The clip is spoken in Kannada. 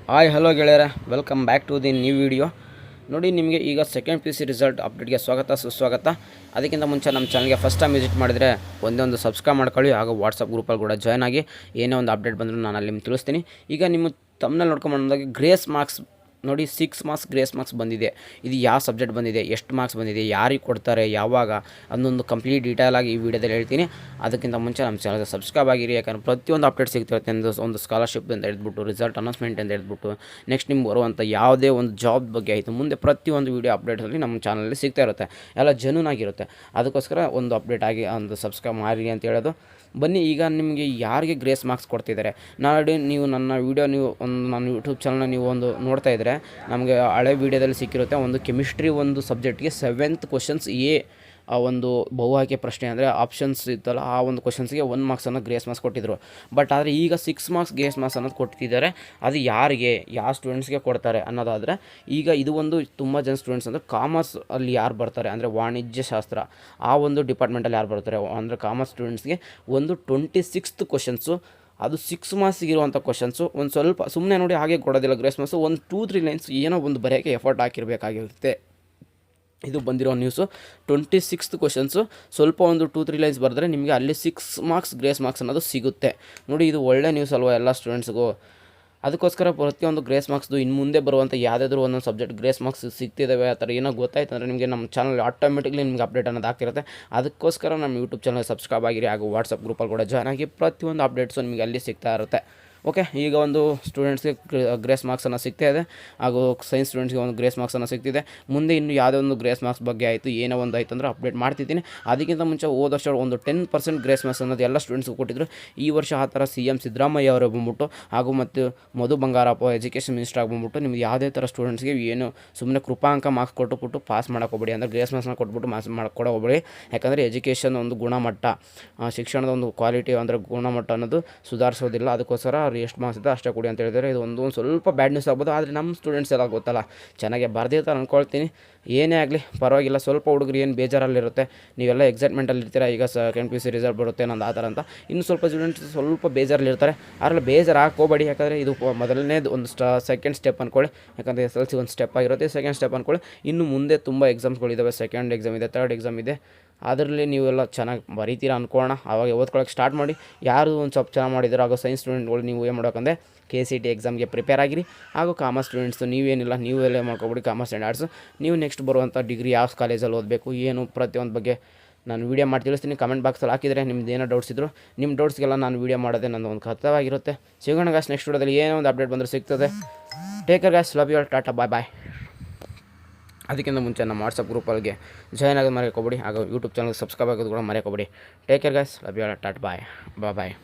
ಹಾಯ್ ಹಲೋ ಗೆಳೆಯರ, welcome back to the new video. ನೋಡಿ, ನಿಮಗೆ ಈಗ ಸೆಕೆಂಡ್ ಪಿ ಸಿ ರಿಸಲ್ಟ್ ಅಪ್ಡೇಟ್ಗೆ ಸ್ವಾಗತ ಸುಸ್ವಾಗತ. ಅದಕ್ಕಿಂತ ಮುಂಚೆ ನಮ್ಮ ಚಾನಲ್ಗೆ ಫಸ್ಟ್ ಟೈಮ್ ವಿಸಿಟ್ ಮಾಡಿದರೆ ಒಂದೇ ಸಬ್ಸ್ಕ್ರೈಬ್ ಮಾಡ್ಕೊಳ್ಳಿ, ಹಾಗೂ ವಾಟ್ಸಪ್ ಗ್ರೂಪಲ್ಲಿ ಕೂಡ ಜಾಯ್ನ್ ಆಗಿ ಏನೇ ಒಂದು ಅಪ್ಡೇಟ್ ಬಂದರೂ ನಾನು ಅಲ್ಲಿ ನಿಮ್ಗೆ ತಿಳಿಸ್ತೀನಿ. ಈಗ ನಿಮ್ಮ ತಮ್ಮನಲ್ಲಿ ನೋಡ್ಕೊಂಬಂದಾಗ ಗ್ರೇಸ್ ಮಾರ್ಕ್ಸ್ ನೋಡಿ, 6 ಮಾರ್ಕ್ಸ್ ಗ್ರೇಸ್ ಮಾರ್ಕ್ಸ್ ಬಂದಿದೆ. ಇದು ಯಾವ ಸಬ್ಜೆಕ್ಟ್ ಬಂದಿದೆ, ಎಷ್ಟು ಮಾರ್ಕ್ಸ್ ಬಂದಿದೆ, ಯಾರಿಗೆ ಕೊಡ್ತಾರೆ, ಯಾವಾಗ ಅದೊಂದು ಕಂಪ್ಲೀಟ್ ಡೀಟೇಲ್ ಆಗಿ ಈ ವಿಡಿಯೋದಲ್ಲಿ ಹೇಳ್ತೀನಿ. ಅದಕ್ಕಿಂತ ಮುಂಚೆ ನಮ್ಮ ಚಾನಲ್ಗೆ ಸಬ್ಸ್ಕ್ರೈಬ್ ಆಗಿರಿ, ಯಾಕಂದರೆ ಪ್ರತಿಯೊಂದು ಅಪ್ಡೇಟ್ ಸಿಗ್ತಿರುತ್ತೆ. ಒಂದು ಸ್ಕಾಲರ್ಶಿಪ್ ಅಂತ ಹೇಳಿದ್ಬಿಟ್ಟು, ರಿಸಲ್ಟ್ ಅನೌನ್ಸ್ಮೆಂಟ್ ಅಂತ ಹೇಳಿದ್ಬಿಟ್ಟು, ನೆಕ್ಸ್ಟ್ ನಿಮ್ಗೆ ಬರುವಂಥ ಯಾವುದೇ ಒಂದು ಜಾಬ್ ಬಗ್ಗೆ ಆಯಿತು, ಮುಂದೆ ಪ್ರತಿಯೊಂದು ವೀಡಿಯೋ ಅಪ್ಡೇಟಲ್ಲಿ ನಮ್ಮ ಚಾನಲಲ್ಲಿ ಸಿಗ್ತಾ ಇರುತ್ತೆ. ಎಲ್ಲ ಜೆನ್ಯೂನಾಗಿರುತ್ತೆ. ಅದಕ್ಕೋಸ್ಕರ ಒಂದು ಅಪ್ಡೇಟ್ ಆಗಿ ಒಂದು ಸಬ್ಸ್ಕ್ರೈಬ್ ಮಾಡಿ ಅಂತ ಹೇಳೋದು. ಬನ್ನಿ, ಈಗ ನಿಮಗೆ ಯಾರಿಗೆ ಗ್ರೇಸ್ ಮಾರ್ಕ್ಸ್ ಕೊಡ್ತಿದ್ದಾರೆ. ನಾಳೆ ನೀವು ನನ್ನ ವೀಡಿಯೋ ನನ್ನ ಯೂಟ್ಯೂಬ್ ಚಾನಲ್ನ ನೀವು ನೋಡ್ತಾ ಇದ್ದರೆ, ನಮಗೆ ಹಳೆ ವೀಡಿಯೋದಲ್ಲಿ ಸಿಕ್ಕಿರುತ್ತೆ. ಒಂದು ಕೆಮಿಸ್ಟ್ರಿ ಒಂದು ಸಬ್ಜೆಕ್ಟ್ಗೆ 7th ಕ್ವಶನ್ಸ್ ಆ ಒಂದು ಬಹು ಆಯ್ಕೆ ಪ್ರಶ್ನೆ ಅಂದರೆ ಆಪ್ಷನ್ಸ್ ಇತ್ತಲ್ಲ, ಆ ಒಂದು ಕ್ವಶನ್ಸ್ಗೆ 1 ಮಾರ್ಕ್ಸನ್ನು ಗ್ರೇಸ್ ಮಾರ್ಕ್ಸ್ ಕೊಟ್ಟಿದ್ದರು. ಬಟ್ ಆದರೆ ಈಗ 6 ಮಾರ್ಕ್ಸ್ ಗ್ರೇಸ್ ಮಾರ್ಕ್ಸ್ ಅನ್ನೋದು ಕೊಟ್ಟಿದ್ದಾರೆ. ಅದು ಯಾರಿಗೆ, ಯಾವ ಸ್ಟೂಡೆಂಟ್ಸ್ಗೆ ಕೊಡ್ತಾರೆ ಅನ್ನೋದಾದರೆ, ಈಗ ಇದು ಒಂದು ತುಂಬ ಜನ ಸ್ಟೂಡೆಂಟ್ಸ್ ಅಂದರೆ ಕಾಮರ್ಸ್ ಅಲ್ಲಿ ಯಾರು ಬರ್ತಾರೆ ಅಂದರೆ ವಾಣಿಜ್ಯ ಶಾಸ್ತ್ರ ಆ ಒಂದು ಡಿಪಾರ್ಟ್ಮೆಂಟಲ್ಲಿ ಯಾರು ಬರ್ತಾರೆ ಅಂದರೆ ಕಾಮರ್ಸ್ ಸ್ಟೂಡೆಂಟ್ಸ್ಗೆ ಒಂದು 26th ಕ್ವಶನ್ಸು, ಅದು 6 ಮಾರ್ಕ್ಸಿಗಿರುವಂಥ ಕ್ವಶನ್ಸು. ಒಂದು ಸ್ವಲ್ಪ ಸುಮ್ಮನೆ ನೋಡಿ ಹಾಗೆ ಕೊಡೋದಿಲ್ಲ ಗ್ರೇಸ್ ಮಾರ್ಕ್ಸು. ಒಂದು 2-3 ಲೈನ್ಸ್ ಏನೋ ಒಂದು ಬರೆಯೋಕ್ಕೆ ಎಫರ್ಟ್ ಹಾಕಿರಬೇಕಾಗಿರುತ್ತೆ. ಇದು ಬಂದಿರೋ ನ್ಯೂಸು. 26th ಕ್ವಶನ್ಸು ಸ್ವಲ್ಪ ಒಂದು 2-3 ಲೈನ್ಸ್ ಬರೆದ್ರೆ ನಿಮಗೆ ಅಲ್ಲಿ 6 ಮಾರ್ಕ್ಸ್ ಗ್ರೇಸ್ ಮಾರ್ಕ್ಸ್ ಅನ್ನೋದು ಸಿಗುತ್ತೆ. ನೋಡಿ, ಇದು ಒಳ್ಳೆ ನ್ಯೂಸ್ ಅಲ್ವಾ ಎಲ್ಲ ಸ್ಟೂಡೆಂಟ್ಸ್ಗೂ. ಅದಕ್ಕೋಸ್ಕರ ಪ್ರತಿಯೊಂದು ಗ್ರೇಸ್ ಮಾರ್ಕ್ಸ್ದು ಇನ್ನು ಮುಂದೆ ಬರುವಂಥ ಯಾವುದಾದ್ರೂ ಒಂದೊಂದು ಸಬ್ಜೆಕ್ಟ್ ಗ್ರೇಸ್ ಮಾರ್ಕ್ಸ್ ಸಿಗ್ತಿದ್ದಾವೆ ಆ ಥರ ಏನೋ ಗೊತ್ತಾಯ್ತು ಅಂದರೆ ನಿಮಗೆ ನಮ್ಮ ಚಾನಲ್ ಆಟೋಮೆಟಿಕ್ಲಿ ನಿಮ್ಗೆ ಅಪ್ಡೇಟ್ ಅನ್ನೋದು ಆಗ್ತಿರುತ್ತೆ. ಅದಕ್ಕೋಸ್ಕರ ನಮ್ಮ ಯೂಟ್ಯೂಬ್ ಚಾನಲ್ ಸಬ್ಸ್ಕ್ರೈಬ್ ಆಗಿರಿ, ಹಾಗೂ ವಾಟ್ಸಪ್ ಗ್ರೂಪಲ್ಲಿ ಕೂಡ ಜಾಯ್ನ್ ಆಗಿ ಪ್ರತಿಯೊಂದು ಅಪ್ಡೇಟ್ಸು ನಿಮಗೆ ಅಲ್ಲಿ ಸಿಗ್ತಾ ಇರುತ್ತೆ. ಓಕೆ, ಈಗ ಒಂದು ಸ್ಟೂಡೆಂಟ್ಸ್ಗೆ ಗ್ರೇಸ್ ಮಾರ್ಕ್ಸನ್ನು ಸಿಗ್ತಾ ಇದೆ, ಹಾಗೂ ಸೈನ್ಸ್ ಸ್ಟೂಡೆಂಟ್ಸ್ಗೆ ಒಂದು ಗ್ರೇಸ್ ಮಾರ್ಕ್ಸನ್ನು ಸಿಗ್ತಿದೆ. ಮುಂದೆ ಇನ್ನು ಯಾವುದೇ ಒಂದು ಗ್ರೇಸ್ ಮಾರ್ಕ್ಸ್ ಬಗ್ಗೆ ಆಯಿತು, ಏನೋ ಒಂದು ಆಯಿತು ಅಂದರೆ ಅಪ್ಡೇಟ್ ಮಾಡ್ತಿದ್ದೀನಿ. ಅದಕ್ಕಿಂತ ಮುಂಚೆ ಹೋದ ವರ್ಷ ಒಂದು 10% ಗ್ರೇಸ್ ಮಾರ್ಕ್ಸ್ ಅನ್ನೋದು ಎಲ್ಲ ಸ್ಟೂಡೆಂಟ್ಸ್ಗೂ ಕೊಟ್ಟಿದ್ದರು. ಈ ವರ್ಷ ಆ ಥರ CM ಸಿದ್ದರಾಮಯ್ಯ ಅವರು ಬಂದ್ಬಿಟ್ಟು, ಹಾಗೂ ಮತ್ತು ಮಧು ಬಂಗಾರಪ್ಪ ಎಜುಕೇಷನ್ ಮಿನಿಸ್ಟರ್ ಆಗಿ ಬಂದ್ಬಿಟ್ಟು, ನಿಮ್ಗೆ ಯಾವುದೇ ಥರ ಸ್ಟೂಡೆಂಟ್ಸ್ಗೆ ಏನು ಸುಮ್ಮನೆ ಕೃಪಾಂಕ ಮಾರ್ಕ್ಸ್ ಕೊಟ್ಟುಬಿಟ್ಟು ಪಾಸ್ ಮಾಡೋಕ್ಕೋಗ್ಬೇಡಿ, ಅಂದರೆ ಗ್ರೇಸ್ ಮಾರ್ಕ್ಸ್ನ ಕೊಟ್ಬಿಟ್ಟು ಮಾರ್ಕ್ಸ್ ಹೋಗ್ಬೇಡಿ. ಯಾಕಂದರೆ ಎಜುಕೇಷನ್ ಒಂದು ಗುಣಮಟ್ಟ, ಶಿಕ್ಷಣದ ಒಂದು ಕ್ವಾಲಿಟಿ ಅಂದರೆ ಗುಣಮಟ್ಟ ಅನ್ನೋದು ಸುಧಾರಿಸೋದಿಲ್ಲ. ಅದಕ್ಕೋಸ್ಕರ ಎಷ್ಟು ಮಾರ್ಕ್ಸ್ ಇದೆ ಅಷ್ಟೇ ಕೊಡಿ ಅಂತ ಹೇಳಿದರೆ, ಇದು ಒಂದು ಸ್ವಲ್ಪ ಬ್ಯಾಡ್ ನ್ಯೂಸ್ ಆಗ್ಬೋದು. ಆದರೆ ನಮ್ಮ ಸ್ಟೂಡೆಂಟ್ಸ್ ಎಲ್ಲ ಗೊತ್ತಲ್ಲ, ಚೆನ್ನಾಗಿ ಬರ್ದಿರ್ತಾರೆ ಅಂದ್ಕೊಳ್ತೀನಿ. ಏನೇ ಆಗಲಿ ಪರವಾಗಿಲ್ಲ. ಸ್ವಲ್ಪ ಹುಡುಗರು ಏನು ಬೇಜಾರಲ್ಲಿರುತ್ತೆ, ನೀವೆಲ್ಲ ಎಕ್ಸೈಟ್ಮೆಂಟಲ್ಲಿ ಇರ್ತೀರ, ಈಗ ಸೆಕೆಂಡ್ PUC ರಿಸಲ್ಟ್ ಬರುತ್ತೆ ನಂದು ಆ ಥರ ಅಂತ. ಇನ್ನು ಸ್ವಲ್ಪ ಸ್ಟೂಡೆಂಟ್ಸ್ ಸ್ವಲ್ಪ ಬೇಜಾರಲ್ಲಿರ್ತಾರೆ. ಅದರಲ್ಲಿ ಬೇಜಾರು ಹಾಕೋಬೇಡಿ, ಯಾಕಂದರೆ ಇದು ಮೊದಲನೇದು ಒಂದು ಸೆಕೆಂಡ್ ಸ್ಟೆಪ್ ಅಂದ್ಕೊಳ್ಳಿ. ಯಾಕಂದರೆ SLC ಒಂದು ಸ್ಟೆಪ್ ಆಗಿರುತ್ತೆ, ಸೆಕೆಂಡ್ ಸ್ಟೆಪ್ ಅಂದ್ಕೊಳ್ಳಿ. ಇನ್ನು ಮುಂದೆ ತುಂಬ ಎಕ್ಸಾಮ್ಸ್ಗಳಿದ್ದಾವೆ, ಸೆಕೆಂಡ್ ಎಕ್ಸಾಮ್ ಇದೆ, ಥರ್ಡ್ ಎಕ್ಸಾಮ್ ಇದೆ. ಅದರಲ್ಲಿ ನೀವೆಲ್ಲ ಚೆನ್ನಾಗಿ ಬರೀತೀರ ಅಂದ್ಕೊಳ್ಳೋಣ. ಆವಾಗ ಓದ್ಕೊಳ್ಳೋಕೆ ಸ್ಟಾರ್ಟ್ ಮಾಡಿ. ಯಾರು ಒಂದು ಸ್ವಲ್ಪ ಚೆನ್ನಾಗಿ ಮಾಡಿದಾರೋ ಹಾಗೂ ಸೈನ್ಸ್ ಸ್ಟೂಡೆಂಟ್ಗಳು ನೀವು ಏನು ಮಾಡೋಕಂದರೆ KCT ಎಕ್ಸಾಮ್ಗೆ ಪ್ರಿಪೇರ್ ಆಗಿರಿ. ಹಾಗೂ ಕಾಮರ್ಸ್ ಸ್ಟೂಡೆಂಟ್ಸು ನೀವೇನಿಲ್ಲ, ನೀವೆಲ್ಲ ಮಾಡ್ಕೊಬಿಡಿ ಕಾಮರ್ಸ್ ಆ್ಯಂಡ್ ಆರ್ಟ್ಸು. ನೀವು ನೆಕ್ಸ್ಟ್ ಬರುವಂಥ ಡಿಗ್ರಿ ಯಾವ ಕಾಲೇಜಲ್ಲಿ ಓದಬೇಕು ಏನು ಪ್ರತಿಯೊಂದು ಬಗ್ಗೆ ನಾನು ವೀಡಿಯೋ ಮಾಡಿ ತಿಳಿಸ್ತೀನಿ. ಕಮೆಂಟ್ ಬಾಕ್ಸಲ್ಲಿ ಹಾಕಿದರೆ ನಿಮ್ದು ಏನೋ ಡೌಟ್ಸ್ ಇದ್ದರು, ನಿಮ್ಮ ಡೌಟ್ಸ್ಗೆಲ್ಲ ನಾನು ವೀಡಿಯೋ ಮಾಡೋದೇ ನನ್ನ ಒಂದು ಕರ್ತವ್ಯವಾಗಿರುತ್ತೆ. ಸಿಗೋಣ ಗಾಯ್ಸ್ ನೆಕ್ಸ್ಟ್ ವಿಡಿಯೋದಲ್ಲಿ ಏನೋ ಒಂದು ಅಪ್ಡೇಟ್ ಬಂದರೆ ಸಿಗ್ತದೆ. Take care guys, love you all, ta-ta, bye bye. ಅದಕ್ಕಿಂತ ಮುಂಚೆ ನಮ್ಮ ವಾಟ್ಸಪ್ ಗ್ರೂಪಲ್ಲಿಗೆ ಜಾಯ್ನ್ ಆಗೋದು ಮರೆಯೋಕೋಬೇಡಿ, ಹಾಗೂ ಯೂಟ್ಯೂಬ್ ಚಾನಲ್ಗೆ ಸಬ್ಸ್ಕ್ರೈಬ್ ಆಗೋದು ಕೂಡ ಮರೆಯೋಕೋಬೇಡಿ. Take care guys, love you all, ta-ta, bye bye.